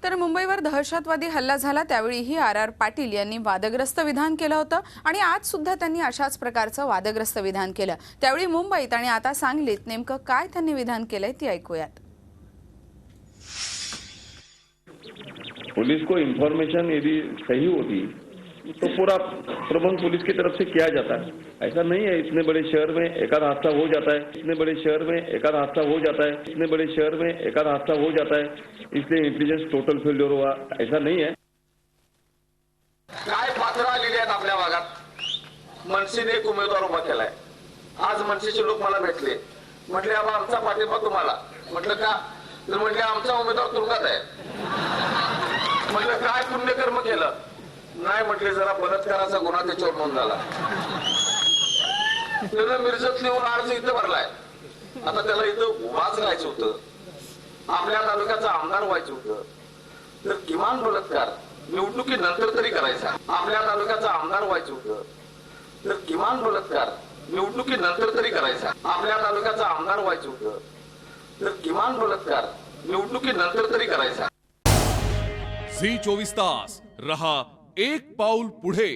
तर मुंबईवर दहशतवादी हल्ला झाला त्यावेळीही आर पाटील यांनी वादग्रस्त विधान केलं होतं आणि आज सुद्धा त्यांनी अशाच प्रकारचं वादग्रस्त विधान केलं। त्यावेळी मुंबईत आणि आता सांगलीत नेमकं काय त्यांनी विधान केलंय ते ऐकूयात। पुलिस को इंफॉर्मेशन यदि सही होती तो पूरा प्रबंध पुलिस की तरफ से किया जाता है। ऐसा नहीं है इतने बड़े शहर में एकाध हादसा हो जाता है, इतने बड़े शहर में एकाध हादसा हो जाता है, इतने बड़े शहर में एकाध हादसा हो जाता है इसलिए इंटेलिजेंस टोटल फेल्योर हुआ, ऐसा नहीं है। काय पात्र आलेली आहेत आपल्या भागात। मनसेने एक उमेदवार उभा केलाय। आज मनसेचे लोक मला भेटले, म्हटले बाबा आमचा पाठिंबा तुम्हाला। म्हटलं का? तर म्हटले आमचा उमेदवार तुरुंगात आहे। म्हटलं काय पुण्यकर्म केलं? नाही म्हटले जरा बलात्काराचा गुन्हा त्याच्यावर नोंद झाला। त्यानं मिरजत नेऊन अर्ज इथं भरलाय। आता त्याला इथं उभाच राहायचं होतं, आपल्या तालुक्याचा आमदार व्हायचं होतं, तर किमान बलात्कार निवडणुकीनंतर तरी करायचा। आपल्या तालुक्याचा आमदार व्हायचं होतं, तर किमान बलात्कार निवडणुकीनंतर तरी करायचा। आपल्या तालुक्याचा आमदार व्हायचं होतं, तर किमान बलात्कार निवडणुकीनंतर तरी करायचा। झी 24 तास रहा एक पाऊल पुढे।